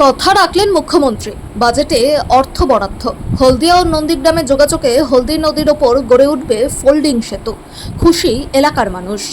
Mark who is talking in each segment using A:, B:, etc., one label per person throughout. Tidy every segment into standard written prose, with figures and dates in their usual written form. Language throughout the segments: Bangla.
A: কথা রাখলেন মুখ্যমন্ত্রী, বাজেটে অর্থ বরাদ্দ। হলদিয়া ও নন্দীগ্রামে যোগাযোগে হলদি নদীর ওপর গড়ে উঠবে ফোল্ডিং সেতু, খুশি এলাকার মানুষ।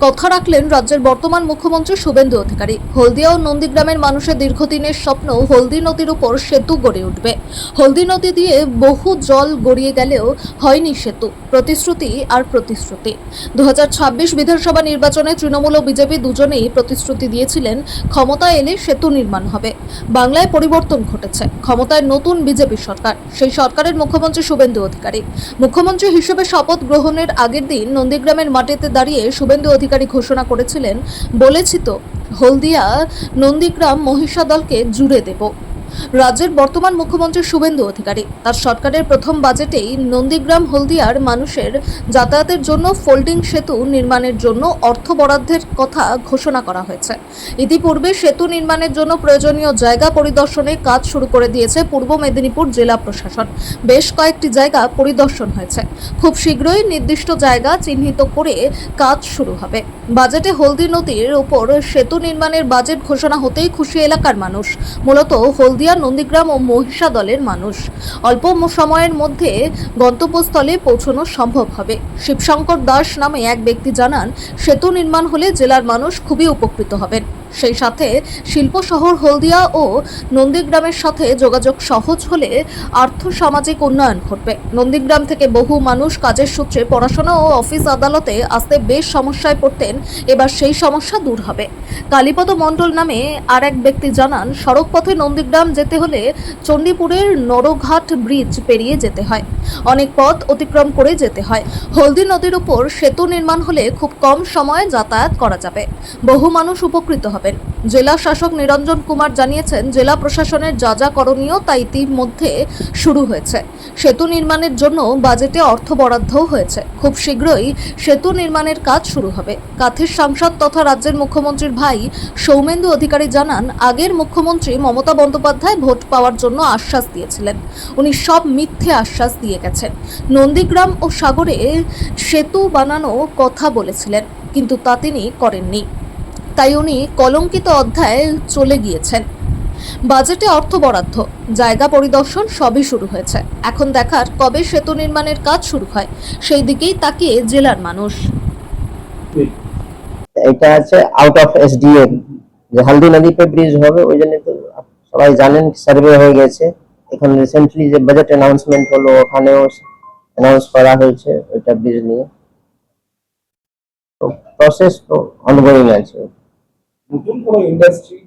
A: কথা রাখলেন রাজ্যের বর্তমান মুখ্যমন্ত্রী শুভেন্দু অধিকারী। হলদিয়া ও নন্দীগ্রামের মানুষের দীর্ঘদিনের স্বপ্ন হলদি নদীর উপর সেতু গড়ে উঠবে। হলদি নদী দিয়ে বহু জল গড়িয়ে গেলেও হয়নি সেতু, প্রতিশ্রুতি আর প্রতিশ্রুতি। 2026 বিধানসভা নির্বাচনে তৃণমূল ও বিজেপি দুজনেই প্রতিশ্রুতি দিয়েছিলেন ক্ষমতায় এলে সেতু নির্মাণ হবে। বাংলায় পরিবর্তন ঘটেছে, ক্ষমতায় নতুন বিজেপি সরকার। সেই সরকারের মুখ্যমন্ত্রী শুভেন্দু অধিকারী। মুখ্যমন্ত্রী হিসেবে শপথ গ্রহণের আগের দিন নন্দীগ্রামের মাটিতে দাঁড়িয়ে শুভেন্দু অধিকারী ঘোষণা করেছিলেন, বলেছি তো হলদিয়া নন্দীগ্রাম মহিষাদলকে জুড়ে দেব। রাজ্যের বর্তমান মুখ্যমন্ত্রী শুভেন্দু অধিকারী তার সরকারের প্রথম বাজেটেই নন্দীগ্রাম হলদিয়ার মানুষের যাতায়াতের জন্য ফোল্ডিং সেতু নির্মাণের জন্য অর্থ বরাদ্দের কথা ঘোষণা করা হয়েছে। ইতিপূর্বে সেতু নির্মাণের জন্য প্রয়োজনীয় জায়গা পরিদর্শনে কাজ শুরু করে দিয়েছে পূর্ব মেদিনীপুর জেলা প্রশাসন। বেশ কয়েকটি জায়গা পরিদর্শন হয়েছে। খুব শীঘ্রই নির্দিষ্ট জায়গা চিহ্নিত করে কাজ শুরু হবে। বাজেটে হলদি নদীর উপর সেতু নির্মাণের বাজেট ঘোষণা হতেই খুশি এলাকার মানুষ, মূলত হলদিয়া, নন্দীগ্রাম ও মহিষাদলের মানুষ। অল্প সময়ের মধ্যে গন্তব্যস্থলে পৌঁছানো সম্ভব হবে। শিবশঙ্কর দাস নামে এক ব্যক্তি জানান, সেতু নির্মাণ হলে জেলার মানুষ খুবই উপকৃত হবেন। সেই সাথে শিল্প শহর হলদিয়া ও নন্দীগ্রামের সাথে যোগাযোগ সহজ হলে আর্থ-সামাজিক উন্নয়ন ঘটবে। নন্দীগ্রাম থেকে বহু মানুষ কাজের সূত্রে পড়াশোনা ও অফিস আদালতে আসতে বেশ সমস্যায় পড়তেন, এবার সেই সমস্যা দূর হবে। কালীপদ মণ্ডল নামে আর এক ব্যক্তি জানান, সড়ক পথে নন্দীগ্রাম যেতে হলে চণ্ডীপুরের নরঘাট ব্রিজ পেরিয়ে যেতে হয়, অনেক পথ অতিক্রম করে যেতে হয়। হলদি নদীর উপর সেতু নির্মাণ হলে খুব কম সময়ে যাতায়াত করা যাবে, বহু মানুষ উপকৃত হবেন। জেলা শাসক নিরঞ্জন কুমার জানিয়েছেন, জেলা প্রশাসনের যা যা করণীয় তা ইতিমধ্যে শুরু হয়েছে। সেতু নির্মাণের জন্য বাজেটে অর্থ বরাদ্দও হয়েছে। খুব শীঘ্রই সেতু নির্মাণের কাজ শুরু হবে। কাথির সাংসদ তথা রাজ্যের মুখ্যমন্ত্রীর ভাই সৌমেন্দু অধিকারী জানান, আগের মুখ্যমন্ত্রী মমতা বন্দ্যোপাধ্যায় ভোট পাওয়ার জন্য আশ্বাস দিয়েছিলেন, উনি সব মিথ্যে আশ্বাস দিয়ে গেছেন। নন্দীগ্রাম ও সাগরে সেতু বানানো কথা বলেছিলেন, কিন্তু তা তিনি করেননি, তাই উনি কলঙ্কিত অধ্যায়ে চলে গিয়েছেন। বাজেটে অর্থ বরাদ্দ, জায়গা পরিদর্শন সবই শুরু হয়েছে। এখন দেখার কবে সেতু নির্মাণের কাজ শুরু হয়, সেই দিকেই তাকিয়ে জেলার মানুষ।
B: এটা আছে আউট অফ এসডিএম, যে হলদি নদীতে ব্রিজ হবে, ওই জন্য তো সবাই জানেন সার্ভে হয়ে গেছে। এখন রিসেন্টলি যে বাজেট অ্যানাউন্সমেন্ট হলো, ওখানেও অ্যানাউন্স করা হয়েছে ওইটা ব্রিজ নিয়ে। তো প্রসেস তো অনগোয়িং আছে।
C: নতুন কোনো ইন্ডাস্ট্রি